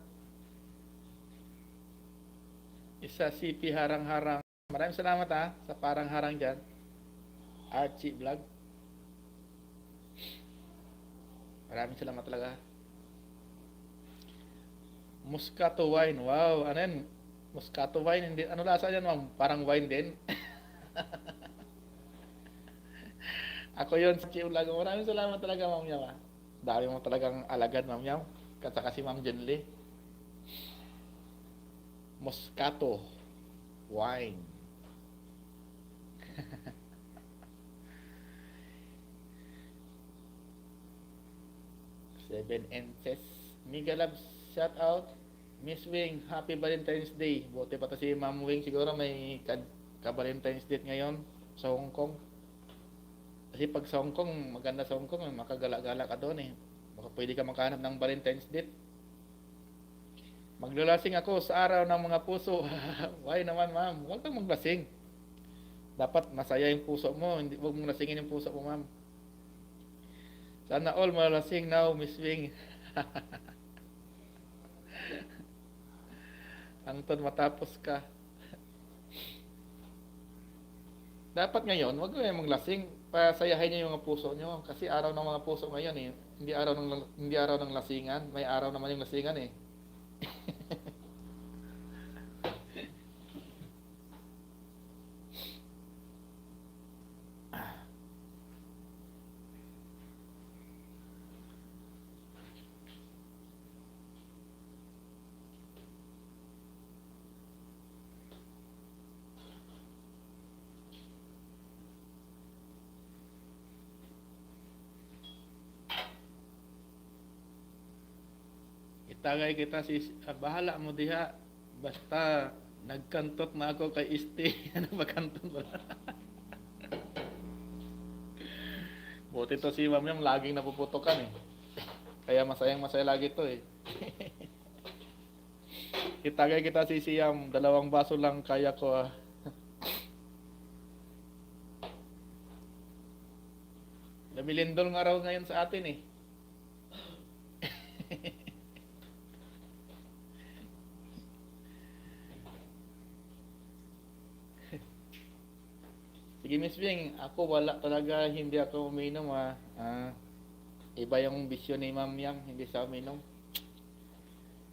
Isa CP harang-harang. Maraming salamat, ha, sa parang harang dyan. Archie Vlog. Maraming salamat talaga. Moscato wine. Wow, ano yan? Moscato wine. Hindi, ano lasa yan, Ma'am? Parang wine din. Ako yun sa Chiulag. Maraming salamat talaga, Ma'am Yam. Dami mo talagang alagad, Ma'am Yam. Kasi Ma'am Jenly. Moscato wine. Seven Ences. Mega Labs, shout out. Miss Wing, happy Valentine's Day. Buti pa to si Ma'am Wing, siguro may ka-Valentine's Day ngayon sa Hong Kong. Kasi pag sa Hong Kong, maganda sa Hong Kong, makagala-gala ka doon eh. Baka pwede ka makahanap ng Valentine's Day. Maglalasing ako sa araw ng mga puso. Why naman, ma'am? Huwag kang maglasing. Dapat masaya yung puso mo, hindi huwag mong lasingin yung puso mo, ma'am. Sana all malasing now, Miss Wing. Hangtod matapos ka. Dapat ngayon, wag kayong maglasing. Pasayahin niyo yung mga puso niyo kasi araw ng mga puso ngayon eh. Hindi araw ng lasingan, may araw naman yung lasingan eh. Itagay kita bahala mo diha. Basta nagkantot na ako kay Isti. Ano ba kantot ba? Buti to si Ma'am yung laging napuputokan eh. Kaya masayang masaya lagi to eh. Itagay kita si Siam, 2 baso lang kaya ko ah. Namilindol nga raw ngayon sa atin eh. Sige Miss Bing, ako wala talaga, hindi ako uminom ha. Iba yung bisyo ni Ma'am Yang, hindi sa uminom.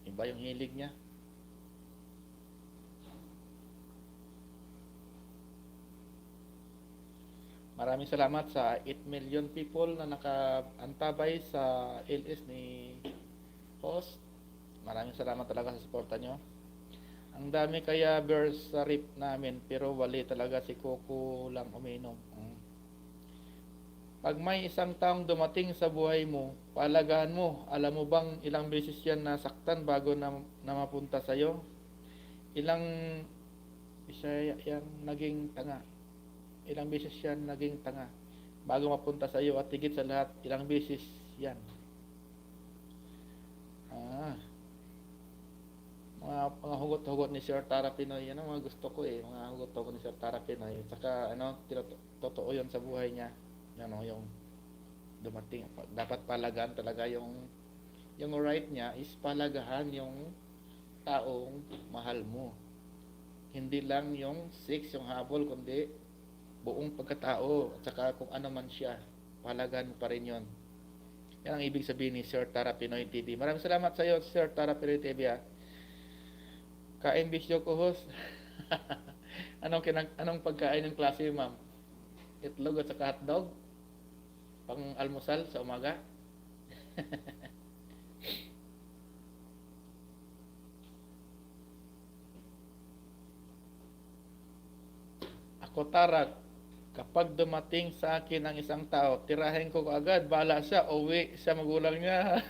Iba yung hilig niya. Maraming salamat sa 8 million people na nakaantabay sa LS ni host. Maraming salamat talaga sa suporta nyo. Ang dami kaya beers sa rip namin pero wali talaga si Coco lang uminom. Pag may isang taong dumating sa buhay mo, pahalagahan mo. Alam mo bang ilang beses yan nasaktan bago na mapunta sa'yo? Ilang isa yan naging tanga. Ilang beses yan naging tanga bago mapunta sa'yo at higit sa lahat, ilang beses yan. Mga hugot-hugot ni Sir Tara Pinoy, yan ang mga gusto ko eh, mga hugot-hugot ni Sir Tara Pinoy. Saka totoo yun sa buhay niya. Ano, yung dumating, dapat palagaan talaga yung right niya is palagahan yung taong mahal mo. Hindi lang yung sex, yung habol, kundi buong pagkatao at saka kung ano man siya, palagahan mo pa rin yun. Yan ang ibig sabihin ni Sir Tara Pinoy TV. Maraming salamat sa iyo, Sir Tara Pinoy TV ha. Kain bisyo ko host. Anong pagkain ng klase, ma'am? Itlog at saka hotdog? Pang almusal sa umaga? Ako Tarak, kapag dumating sa akin ang isang tao, tirahin ko agad, bahala siya, uwi sa magulang niya.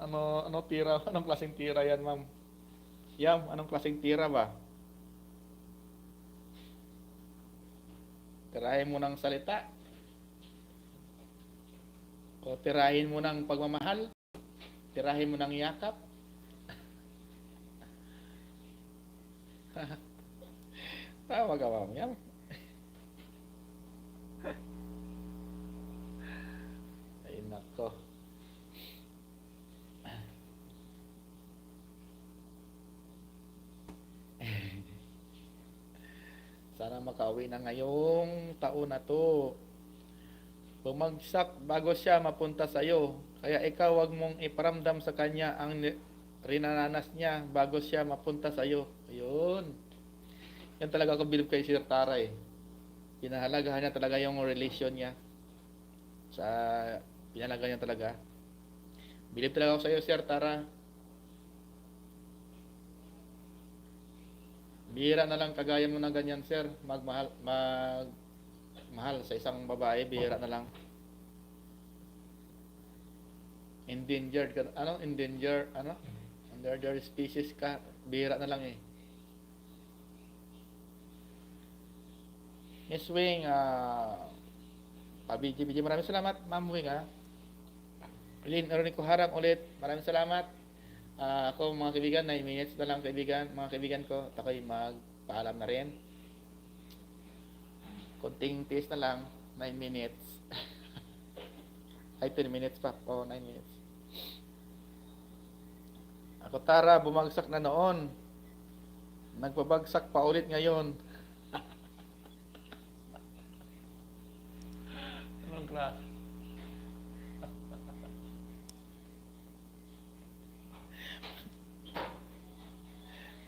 Ano tira? Anong klaseng tira yan, ma'am? Yam, anong klaseng tira ba? Tirahin mo ng salita? O tirahin mo ng pagmamahal? Tirahin mo ng yakap? Tama ka, ma'am. Yam. Ay, nako. Sana makauwi na ngayong taon na to. Bumagsak bago siya mapunta sa iyo. Kaya ikaw wag mong iparamdam sa kanya ang rinananas niya bago siya mapunta sa iyo. Ayun. Yan talaga ako believe kay Sir Tara eh. Pinahalagahan niya talaga yung relation niya sa Pinalaga niya talaga. Bilib talaga ako sa iyo, Sir Tara. Bihira na lang kagaya mo ng ganyan, Sir. Mahal sa isang babae, bihira na lang. Endangered ka, endangered species ka, bihira na lang eh. Miss Wing, pa-BG, maraming salamat, Ma'am Wing ha. Lynn Eronico Harang ulit, maraming salamat. Ako mga kaibigan, 9 minutes na lang kaibigan, mga kaibigan ko, at ako'y magpaalam na rin. Konting tiis na lang, 9 minutes. Ay, 10 minutes pa, 9 minutes. Ako Tara, bumagsak na noon. Nagpabagsak pa ulit ngayon. Anong klase?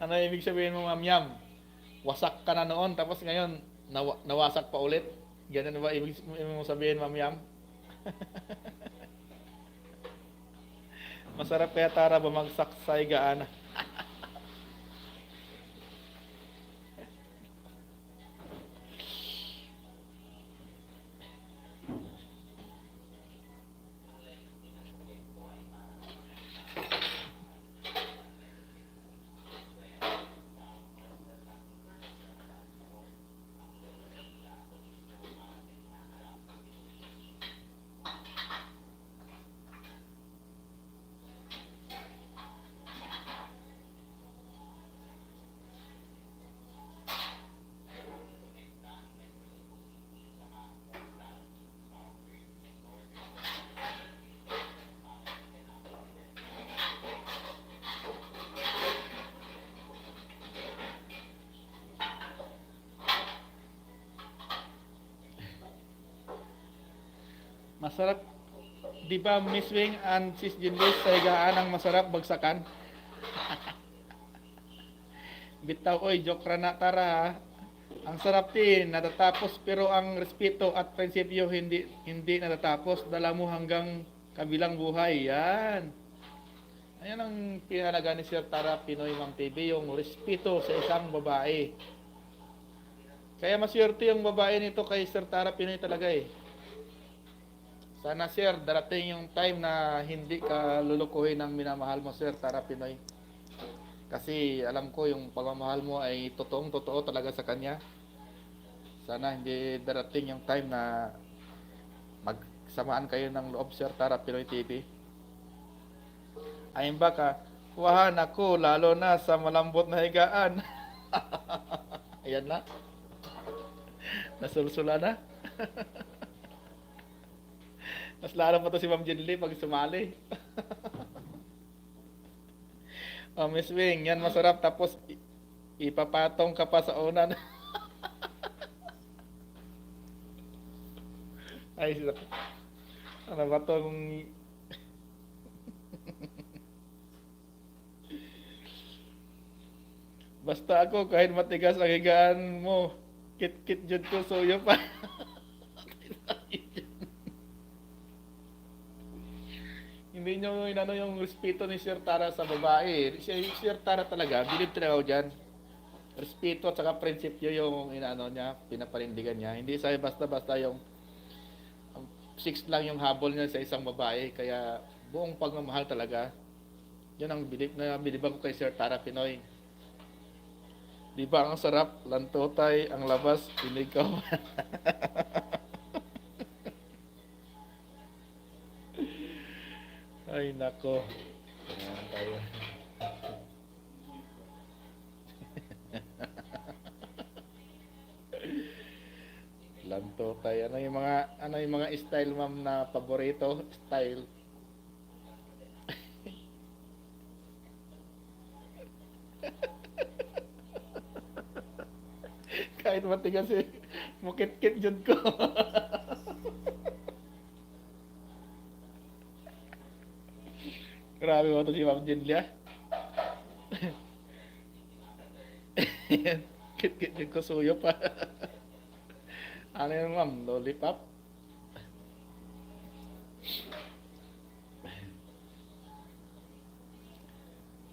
Ano ibig sabihin mo, Ma'am Yam? Wasak ka na noon, tapos ngayon, nawasak pa ulit? Ganun ba ibig mo sabihin, Ma'am Yam? Masarap kaya Tara bumagsak sa higaan. Masarap, di ba Miss Wing and Sis Jinlis sa higaan ang masarap bagsakan? Bitaw oy, joke ra na Tara ha. Ang sarap din, natatapos pero ang respeto at prinsipyo hindi natatapos. Dala mo hanggang kabilang buhay. Yan. Ayan ang pinalaga ni Sir Tara Pinoy Ma'am TV, yung respeto sa isang babae. Kaya maswerte yung babae nito kay Sir Tara Pinoy talaga eh. Sana Sir, darating yung time na hindi ka lulukuhin ng minamahal mo Sir Tara Pinoy. Kasi alam ko yung pagmamahal mo ay totoong-totoo talaga sa kanya. Sana hindi darating yung time na magsamaan kayo ng loob Sir Tara Pinoy TV. Ayun baka, kuhaan ako lalo na sa malambot na higaan. Ayan na. Nasulsula na. Mas lalo pa to si Ma'am Jinli pag sumali. Oh, Miss Wing, yan masarap tapos ipapatong ka pa sa unan. Ay, ano ba tong basta ako kahit matigas ang higaan mo, kit-kit jud ko suyo pa. Hindi nyo inano yung respeto ni Sir Tara sa babae. Si Sir Tara talaga, bilib talaga ako dyan. Respeto at saka prinsipyo yung inano niya, pinaparindigan niya. Hindi sa basta-basta yung 6 lang yung habol niya sa isang babae. Kaya buong pagmamahal talaga. Yan ang biliban ko kay Sir Tara Pinoy. Di ba ang sarap? Lantotay, ang labas, inigaw. Ay, nako. Ayan tayo. Lanto tayo. Ano yung mga style ma'am na paborito? Style. Kahit matigas eh. Mukit-kit jud ko. Grabe mo ito si Ma'am Jinlia. Kit-kit yung kusuyo pa. Ano yun Ma'am? Lollipop?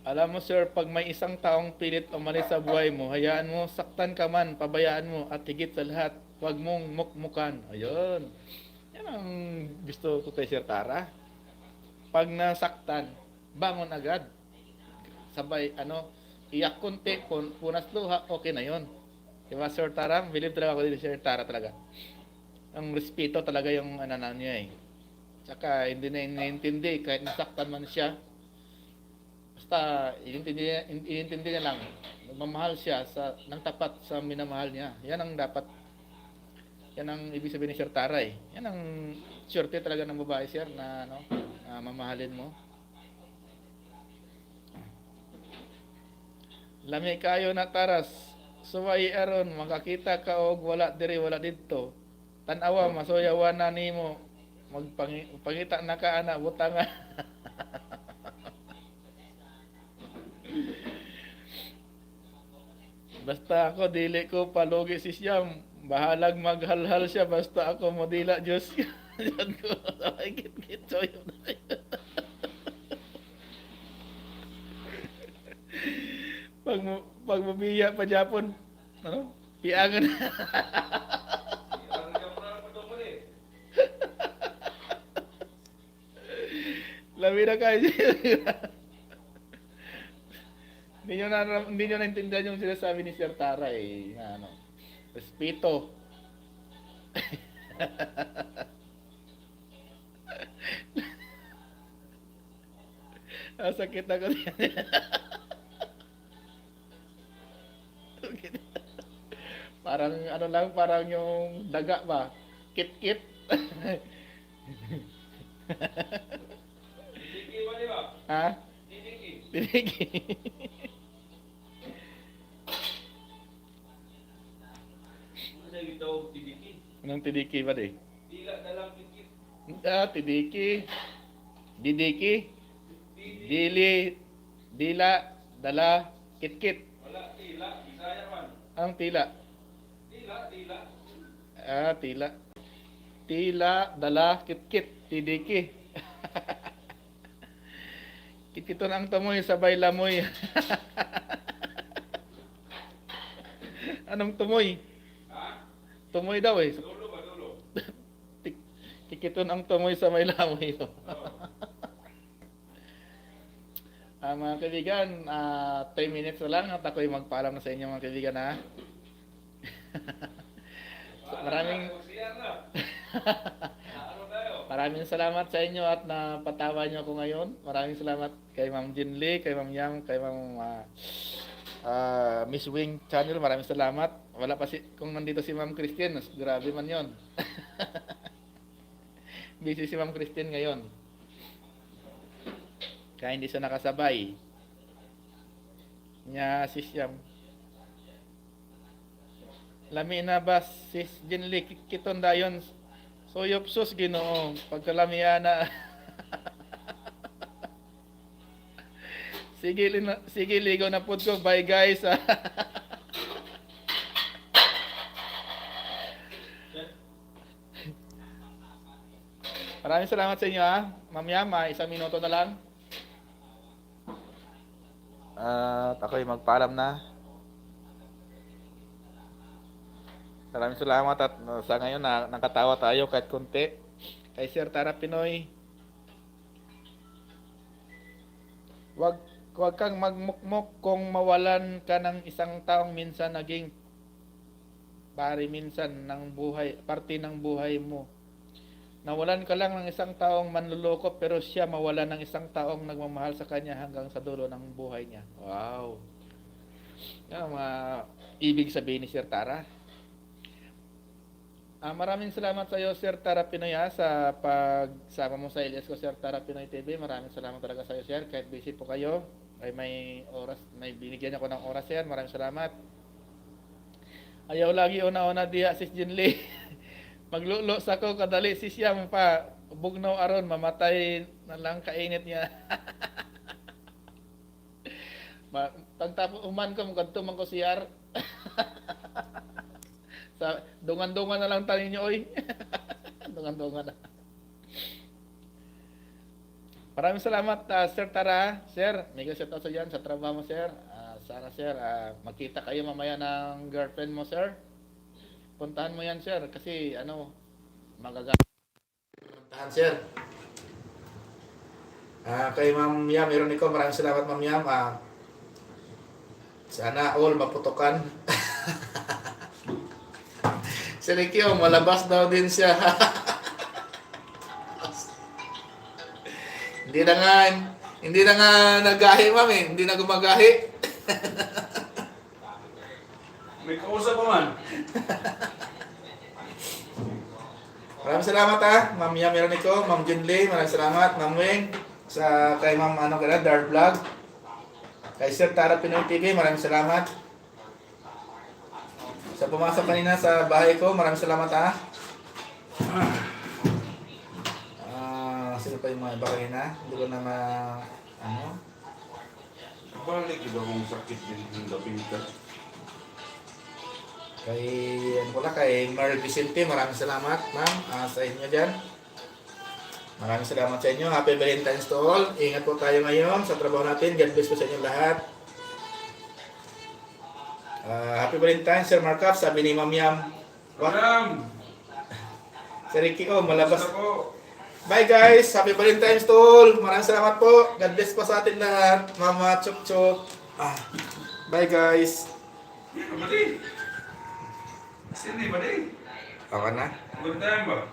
Alam mo sir, pag may isang taong pilit umalis sa buhay mo, hayaan mo, saktan ka man, pabayaan mo, at higit sa lahat, huwag mong mukmukan. Ayun. Yan ang gusto ko kay Sir Tara. Pag nasaktan, bangon agad. Sabay, iyak konti, punas luha, okay na yon. Diba Sir Tara? Believe talaga ako dito Sir Tara talaga. Ang respeto talaga yung niya eh. Tsaka hindi na iniintindi kahit nasaktan man siya. Basta inintindi niya lang. Magmamahal siya ng tapat sa minamahal niya. Yan ang dapat. Yan ang ibig sabihin ni Sir Tara eh. Yan ang surety talaga ng babae sir na mamahalin mo. Lami kayo na taras. Suway aron makakita ka og wala diri wala didto. Tan-awa masoyawan na nimo. Magpangita na ka ana butanga. Basta ako dili ko palugi si Siyam. Bahalag maghalhal siya basta ako modila Diyos. Diyan ko ay kit-kit soyo na. Pag mabiya pa Japon, piangan. Labi na kayo. Hindi nyo naintindihan yung sinasabi ni Sir Tara eh. Respeto. Sakit ako niya. Parang parang yung daga ba? Kit-kit. Tidiki ba, di ba? Ha? Tidiki. Tidiki. Ano yung tawag tidiki? Anong tidiki ba di? Dila dalang kikit. Tidiki. Didiki. Dili. Dila. Dala. Kit-kit. Wala, tila. Bisaya man. Anong tila? Tila. Tila. Tila, dala, kit-kit, tidiki. Kit-kiton ang tumoy, sabay lamoy. Anong tumoy? Ha? Tumoy daw eh. Dulo ba, dulo? Kikiton ang tumoy sa may lamoy. Mga kaibigan, 3 minutes na lang at ako'y magpaalam na sa inyo mga kaibigan ha. Maraming salamat sa inyo at napatawa niyo ako ngayon. Maraming salamat kay Ma'am Jinli, kay Ma'am Yam, kay Ma'am Miss Wing Channel. Maraming salamat. Wala pa kung nandito si Ma'am Christine, grabe man 'yon. Busy si Ma'am Christine ngayon. Kaya hindi siya nakasabay. Nya sis Yam. Lami na ba sis Jinli kiton dayon soyop sus Ginoo pagkalamian na. Sige ligaw na pud ko. Bye guys. Maraming salamat sa inyo ha. Ma'am Yam, 1 minuto na lang. At ako'y magpaalam na. Maraming salamat at sa ngayon nakatawa tayo kahit konti. Kay Sir Tara Pinoy. Wag kang magmukmok kung mawalan ka ng isang taong minsan naging parte ng buhay mo. Nawalan ka lang ng isang taong manluloko pero siya mawalan ng isang taong nagmamahal sa kanya hanggang sa dulo ng buhay niya. Wow. Yan ang mga ibig sabihin ni Sir Tara. Maraming salamat sa iyo Sir Tara Pinoy sa pagsama mo sa LS ko Sir Tara Pinoy TV. Maraming salamat talaga sa iyo Sir. Kahit busy po kayo, ay may oras, may binigyan ako ng oras Sir. Maraming salamat. Ayaw lagi una-una diha sis Jinli. Maglulo sa ko kadali sis Yam pa. Bugnaw aron mamatay na lang kainit niya. Pagtapos uman ko kadto man ko CR. Sa dungan-dungan na lang tayo niyo oy. Dungan-dungan na. Maraming salamat, Sir Tara. Sir, may shout out sa dyan sa trabaho mo, Sir. Sana, Sir, magkita kayo mamaya ng girlfriend mo, Sir. Puntahan mo yan, Sir, kasi ano, magagamit. Puntahan, Sir. Kay Ma'am Yam, meron ko. Maraming salamat, Ma'am Yam. Sana all maputukan. Si Ricky, malabas daw din siya. Hindi na nga nagahi, Ma'am eh. Hindi na gumagahi. May kausap pa man. Maraming salamat Ma'am Yam Ironico, Ma'am Junley, maraming salamat, Ma'am Weng, sa kay Ma'am Dar Vlog, kay Sir Tara Pinoy TV, maraming salamat. Sa pumasok kanina sa bahay ko, maraming salamat sino pa yung mga iba kanina? Hindi ko na Balik iba kong sakit din ng labing ka. Kay Mer Vicente, maraming salamat, ma'am, sa inyo dyan. Maraming salamat sa inyo. Happy Valentine's to all. Ingat po tayo ngayon sa trabaho natin. God bless po sa inyo lahat. Happy Valentine's, Sir Markup, sabi ni Ma'am Yam. Maram! Sir Ricky, malabas. Basta po. Bye guys, happy Valentine's to all. Maraming salamat po. God bless po sa atin lahat. Mama Chok Chok. Bye guys. Badi! Sini, badi! Okay na? Good time ba?